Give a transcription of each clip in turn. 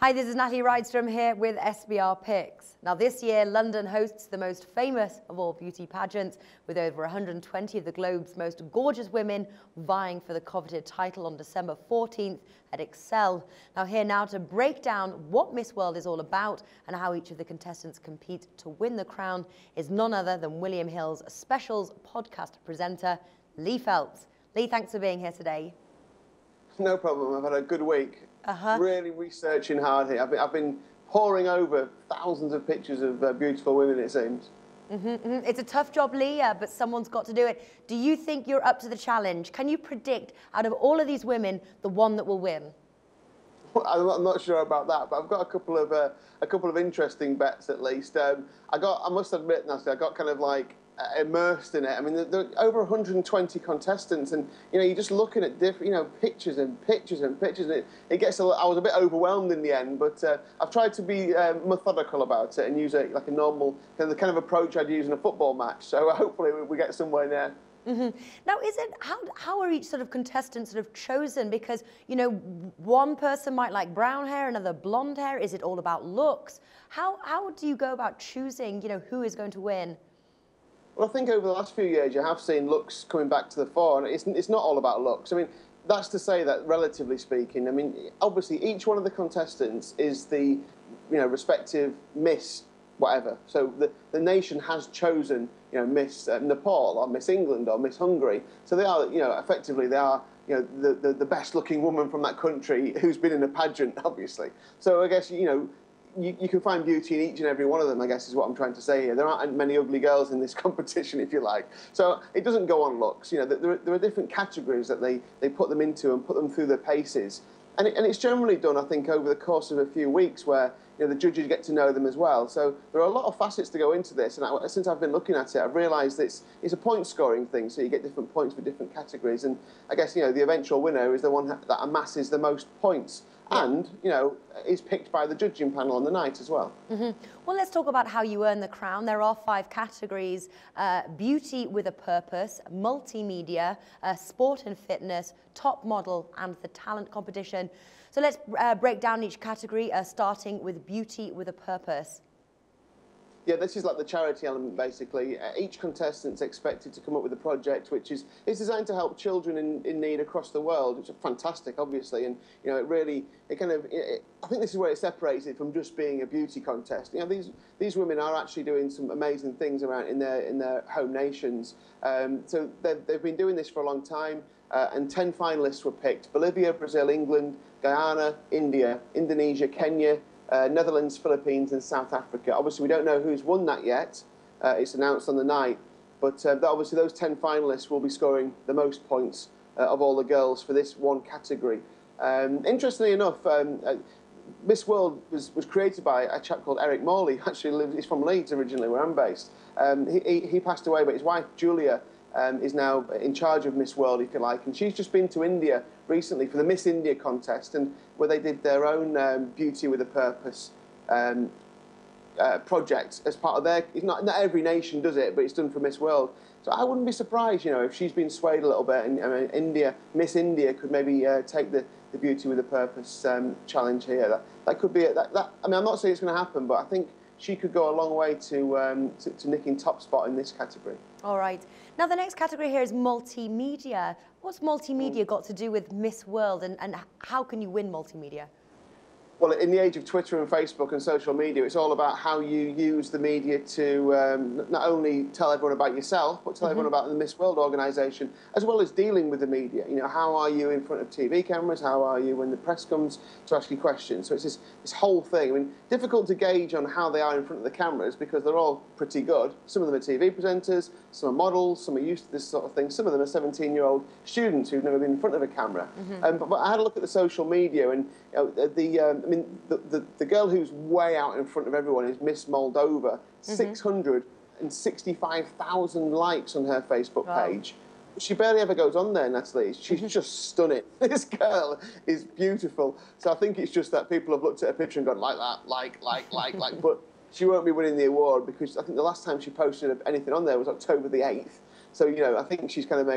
Hi, this is Natalie Rydstrom here with SBR Picks. Now this year, London hosts the most famous of all beauty pageants, with over 120 of the globe's most gorgeous women vying for the coveted title on December 14th at Excel. Now to break down what Miss World is all about and how each of the contestants compete to win the crown is none other than William Hill's Specials podcast presenter, Lee Phelps. Lee, thanks for being here today. No problem. I've had a good week. Really researching hard here. I've been poring over thousands of pictures of beautiful women, it seems. It's a tough job, Lee, but someone's got to do it. Do you think you're up to the challenge? Can you predict, out of all of these women, the one that will win? Well, I'm not sure about that, but I've got a couple of interesting bets at least. I must admit, Natalie, I got kind of like immersed in it. I mean, there are over 120 contestants, and you're just looking at different, pictures and pictures and pictures. And it gets I was a bit overwhelmed in the end, but I've tried to be methodical about it and use it like a normal the kind of approach I'd use in a football match. So hopefully we get somewhere there. Now, how are each sort of contestant sort of chosen? Because one person might like brown hair, another blonde hair. Is it all about looks? How do you go about choosing who is going to win? Well, I think over the last few years you have seen looks coming back to the fore, and it's not all about looks. I mean, that's to say that, relatively speaking, I mean, obviously each one of the contestants is the respective Miss whatever. So the nation has chosen Miss Nepal or Miss England or Miss Hungary. So they are effectively they are the best looking woman from that country who's been in a pageant, obviously. So I guess you can find beauty in each and every one of them, I guess, is what I'm trying to say here. There aren't many ugly girls in this competition, if you like. So it doesn't go on looks. There are different categories that they put them into and put them through their paces. And it's generally done, I think, over the course of a few weeks where the judges get to know them as well. So there are a lot of facets to go into this. And since I've been looking at it, I've realised it's a point-scoring thing. So you get different points for different categories. And I guess, the eventual winner is the one that amasses the most points. And, is picked by the judging panel on the night as well. Well, let's talk about how you earn the crown. There are 5 categories: beauty with a purpose, multimedia, sport and fitness, top model, and the talent competition. So let's break down each category, starting with beauty with a purpose. Yeah, this is like the charity element, basically. Each contestant's expected to come up with a project which is designed to help children in need across the world, which is fantastic, obviously. And, I think this is where it separates it from just being a beauty contest. These women are actually doing some amazing things around in their home nations. So they've been doing this for a long time, and 10 finalists were picked: Bolivia, Brazil, England, Guyana, India, Indonesia, Kenya, Netherlands, Philippines and South Africa. Obviously, we don't know who's won that yet. It's announced on the night. But obviously, those 10 finalists will be scoring the most points of all the girls for this one category. Interestingly enough, Miss World was created by a chap called Eric Morley. Actually, he's from Leeds originally, where I'm based. He passed away, but his wife, Julia, is now in charge of Miss World, if you like, and she's just been to India recently for the Miss India contest, and where they did their own Beauty with a Purpose project as part of their. Not every nation does it, but it's done for Miss World. So I wouldn't be surprised, if she's been swayed a little bit, and Miss India could maybe take the Beauty with a Purpose challenge here. That could be it. I mean, I'm not saying it's going to happen, but I think she could go a long way to nicking top spot in this category. All right. Now, the next category here is multimedia. What's multimedia got to do with Miss World, and how can you win multimedia? Well, in the age of Twitter and Facebook and social media, it's all about how you use the media to not only tell everyone about yourself, but tell everyone about the Miss World organisation, as well as dealing with the media. How are you in front of TV cameras? How are you when the press comes to ask you questions? So it's this whole thing. I mean, difficult to gauge on how they are in front of the cameras because they're all pretty good. Some of them are TV presenters, some are models, some are used to this sort of thing. Some of them are 17-year-old students who've never been in front of a camera. But I had a look at the social media, and the girl who's way out in front of everyone is Miss Moldova. 665,000 likes on her Facebook page. She barely ever goes on there, Natalie. She's just stunning. This girl is beautiful. So I think it's just that people have looked at her picture and gone, like that, like. But she won't be winning the award because I think the last time she posted anything on there was October the 8th. So, I think she's kind of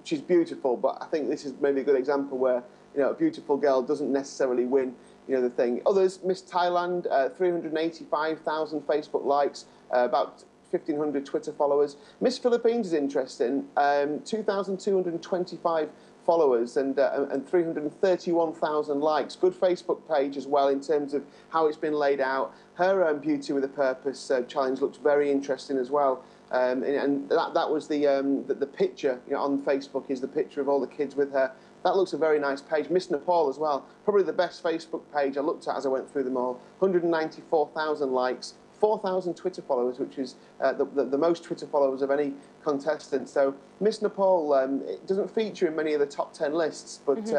she's beautiful, but I think this is maybe a good example where, a beautiful girl doesn't necessarily win the thing. Others, Miss Thailand, 385,000 Facebook likes, about 1,500 Twitter followers. Miss Philippines is interesting, 2,225 followers and 331,000 likes. Good Facebook page as well in terms of how it's been laid out. Her Beauty with a Purpose challenge looks very interesting as well. And that was the picture on Facebook is the picture of all the kids with her. That looks a very nice page. Miss Nepal as well, probably the best Facebook page I looked at as I went through them all. 194,000 likes, 4,000 Twitter followers, which is the most Twitter followers of any contestant. So Miss Nepal it doesn't feature in many of the top 10 lists, but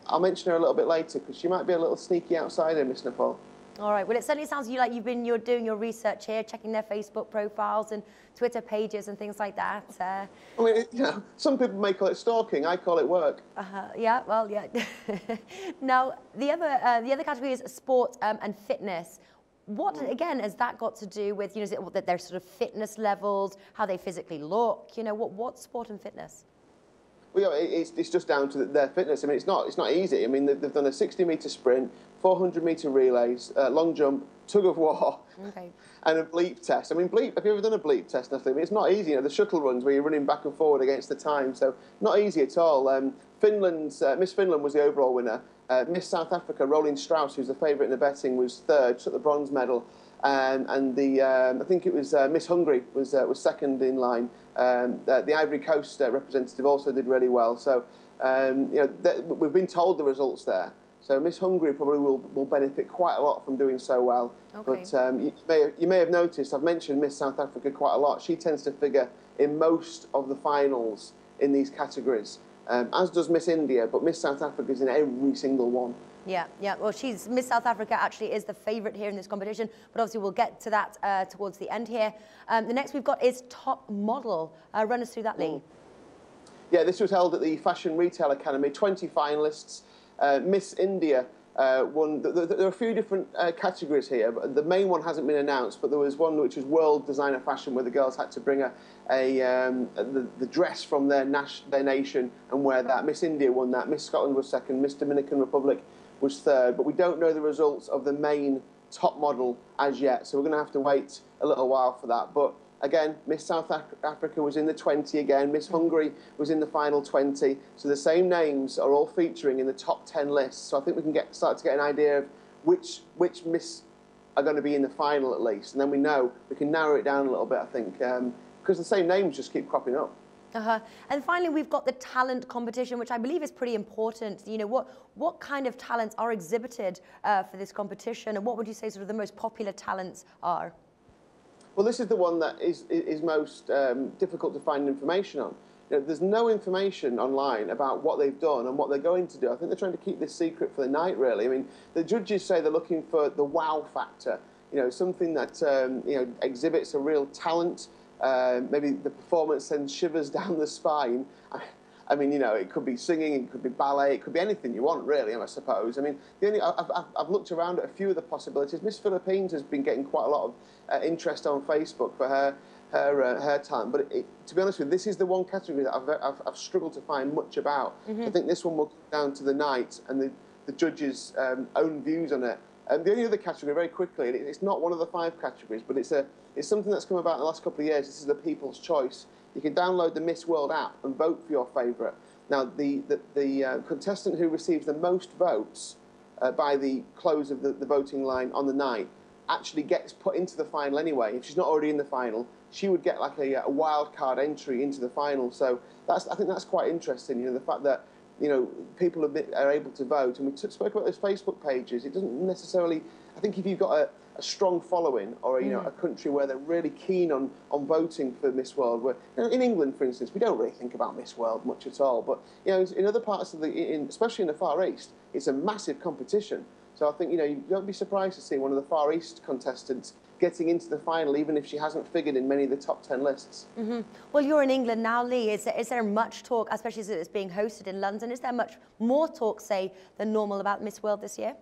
I'll mention her a little bit later because she might be a little sneaky outsider, Miss Nepal. All right. Well, it certainly sounds to you like you're doing your research here, checking their Facebook profiles and Twitter pages and things like that. I mean, some people may call it stalking. I call it work. Yeah. Well, yeah. Now, the other category is sport and fitness. What again has that got to do with is it that their sort of fitness levels, how they physically look? What's sport and fitness? Well, yeah, it's just down to their fitness. I mean, it's not easy. I mean, they've done a 60-metre sprint, 400-metre relays, long jump, tug of war, and a bleep test. I mean, have you ever done a bleep test, Natalie? I mean, it's not easy. The shuttle runs where you're running back and forward against the time, so not easy at all. Miss Finland was the overall winner. Miss South Africa, Rolene Strauss, who's the favourite in the betting, was third, took the bronze medal. I think it was Miss Hungary was second in line. The Ivory Coast representative also did really well. So we've been told the results there. So Miss Hungary probably will benefit quite a lot from doing so well. Okay. But you may have noticed I've mentioned Miss South Africa quite a lot. She tends to figure in most of the finals in these categories, as does Miss India. But Miss South Africa is in every single one. Yeah. Well, Miss South Africa actually is the favourite here in this competition, but obviously we'll get to that towards the end here. The next we've got is top model. Run us through that, Lee. Yeah, this was held at the Fashion Retail Academy. 20 finalists. Miss India won. There are a few different categories here, but the main one hasn't been announced. But there was one which was World Designer Fashion, where the girls had to bring the dress from their nation and wear that. Miss India won that. Miss Scotland was second. Miss Dominican Republic was third. But we don't know the results of the main top model as yet, so we're going to have to wait a little while for that. But again, Miss South Africa was in the 20 again. Miss Hungary was in the final 20. So the same names are all featuring in the top 10 lists. So I think we can start to get an idea of which Miss are going to be in the final at least. And then we can narrow it down a little bit, I think, because the same names just keep cropping up. And finally, we've got the talent competition, which I believe is pretty important. What kind of talents are exhibited for this competition, and what would you say sort of the most popular talents are? Well, this is the one that is most difficult to find information on. There's no information online about what they've done and what they're going to do. I think they're trying to keep this secret for the night, really. I mean, the judges say they're looking for the wow factor, something that exhibits a real talent. Maybe the performance sends shivers down the spine. I mean, it could be singing, it could be ballet, it could be anything you want, really, I suppose. I mean, I've looked around at a few of the possibilities. Miss Philippines has been getting quite a lot of interest on Facebook for her talent. But to be honest with you, this is the one category that I've struggled to find much about. I think this one will come down to the night and the judges' own views on it. The only other category, very quickly, it's not one of the 5 categories, but it's something that's come about in the last couple of years. This is the People's Choice. You can download the Miss World app and vote for your favourite. Now, the contestant who receives the most votes by the close of the voting line on the night actually gets put into the final anyway. If she's not already in the final, she would get like a wild card entry into the final. So I think that's quite interesting. The fact that people are able to vote, and we spoke about those Facebook pages. It doesn't necessarily. I think if you've got a strong following, or a country where they're really keen on voting for Miss World, where in England, for instance, we don't really think about Miss World much at all. But in other parts of especially in the Far East, it's a massive competition. So I think you don't be surprised to see one of the Far East contestants getting into the final, even if she hasn't figured in many of the top 10 lists. Well, you're in England now, Lee. Is there much talk, especially as it's being hosted in London? Is there much more talk, say, than normal about Miss World this year?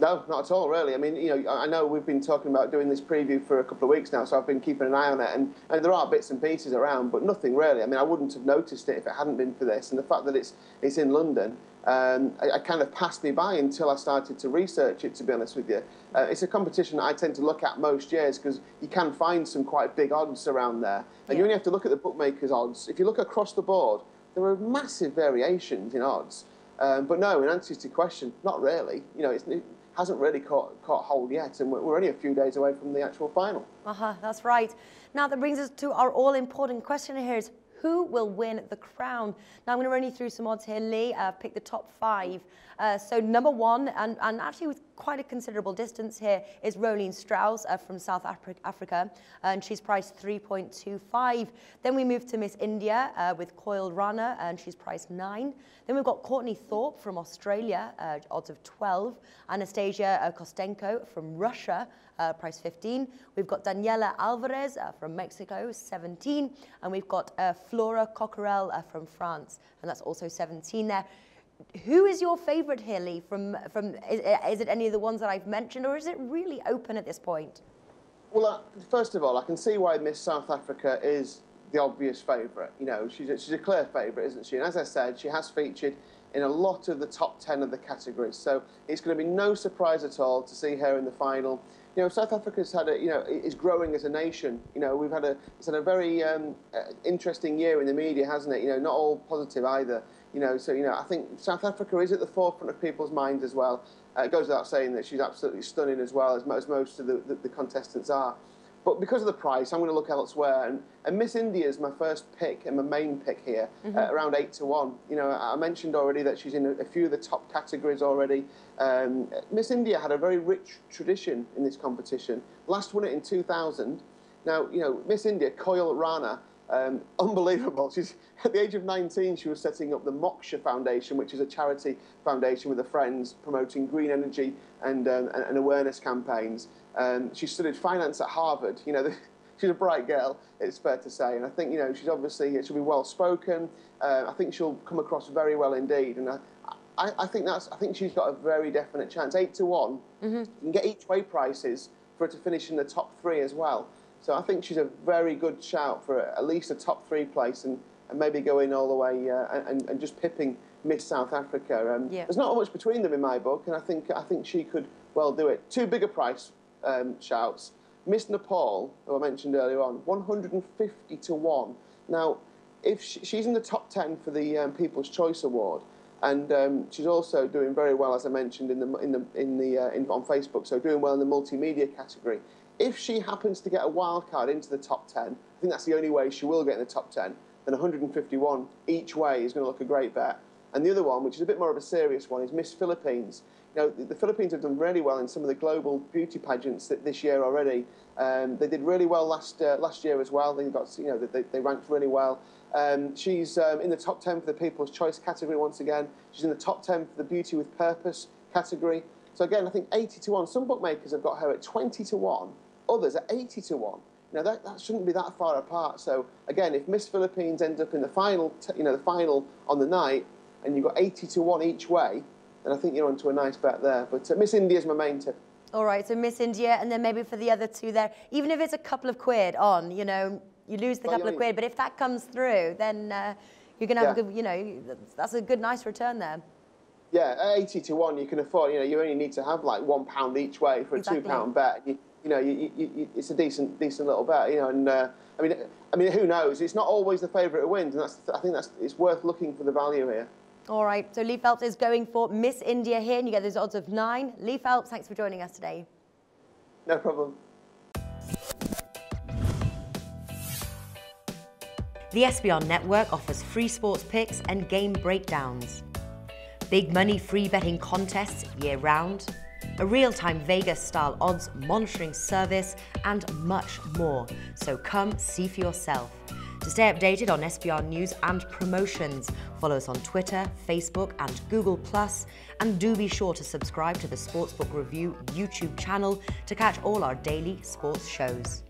No, not at all, really. I mean, you know, I know we've been talking about doing this preview for a couple of weeks now, so I've been keeping an eye on it, and there are bits and pieces around, but nothing really. I mean, I wouldn't have noticed it if it hadn't been for this, and the fact that it's in London, I kind of passed me by until I started to research it, to be honest with you. It's a competition that I tend to look at most years because you can find some quite big odds around there, and you only have to look at the bookmakers' odds. If you look across the board, there are massive variations in odds. But no, in answer to your question, not really. You know, it hasn't really caught hold yet, and we're only a few days away from the actual final. That's right. Now that brings us to our all-important question here is, who will win the crown? Now I'm going to run you through some odds here, Lee. I've picked the top 5. So number 1, and actually with quite a considerable distance here, is Rolene Strauss from South Africa, and she's priced 3.25. Then we move to Miss India with Koyal Rana, and she's priced 9. Then we've got Courtney Thorpe from Australia, odds of 12. Anastasia Kostenko from Russia, price 15. We've got Daniela Alvarez from Mexico, 17. And we've got Flora Coquerel from France, and that's also 17 there. Who is your favourite here, Lee? Is it any of the ones that I've mentioned, or is it really open at this point? Well, first of all, I can see why Miss South Africa is the obvious favourite. You know, she's a clear favourite, isn't she? And as I said, she has featured in a lot of the top 10 of the categories, so it's going to be no surprise at all to see her in the final. You know, South Africa's had is growing as a nation. You know, it's had a very interesting year in the media, hasn't it? You know, not all positive either. You know, so, you know, I think South Africa is at the forefront of people's minds as well. It goes without saying that she's absolutely stunning as well, as most of the contestants are. But because of the price, I'm going to look elsewhere. And Miss India is my first pick and my main pick here, around 8 to 1. You know, I mentioned already that she's in a few of the top categories already. Miss India had a very rich tradition in this competition. Last won it in 2000. Now, you know, Miss India, Koyal Rana, unbelievable. She's at the age of 19. She was setting up the Moksha Foundation, which is a charity foundation with her friends promoting green energy and awareness campaigns. She studied finance at Harvard. You know, she's a bright girl, it's fair to say. And I think, you know, she'll be well spoken. I think she'll come across very well indeed. And I think she's got a very definite chance. 8 to 1. You can get each way prices for her to finish in the top 3 as well. So I think she's a very good shout for at least a top 3 place and maybe going all the way and just pipping Miss South Africa. There's not much between them in my book, and I think she could well do it. 2 bigger price shouts. Miss Nepal, who I mentioned earlier on, 150 to 1. Now, if she's in the top 10 for the People's Choice Award, and she's also doing very well, as I mentioned on Facebook. So doing well in the multimedia category. If she happens to get a wild card into the top 10, I think that's the only way she will get in the top 10, then 151 each way is going to look a great bet. And the other one, which is a bit more of a serious one, is Miss Philippines. You know, the Philippines have done really well in some of the global beauty pageants this year already. They did really well last year as well. They ranked really well. She's in the top 10 for the People's Choice category once again. She's in the top 10 for the Beauty with Purpose category. So again, I think 80 to 1. Some bookmakers have got her at 20 to 1. Others at 80 to 1. Now that shouldn't be that far apart. So again, if Miss Philippines ends up in the final, the final on the night, and you've got 80 to 1 each way, then I think you're onto a nice bet there. But Miss India is my main tip. All right, so Miss India, and then maybe for the other 2 there, even if it's a couple of quid on, you know, you lose the couple of quid, but if that comes through, then you're going to have a good, you know, that's a good, nice return there. Yeah, at 80 to 1, you can afford. You know, you only need to have like £1 each way for a £2 bet. It's a decent little bet. You know, and I mean, who knows? It's not always the favourite who wins, and I think it's worth looking for the value here. All right, so Lee Phelps is going for Miss India here, and you get those odds of 9. Lee Phelps, thanks for joining us today. No problem. The SBR Network offers free sports picks and game breakdowns. Big money free betting contests year-round, a real-time Vegas-style odds monitoring service, and much more. So come see for yourself. To stay updated on SBR news and promotions, follow us on Twitter, Facebook, and Google+, and do be sure to subscribe to the Sportsbook Review YouTube channel to catch all our daily sports shows.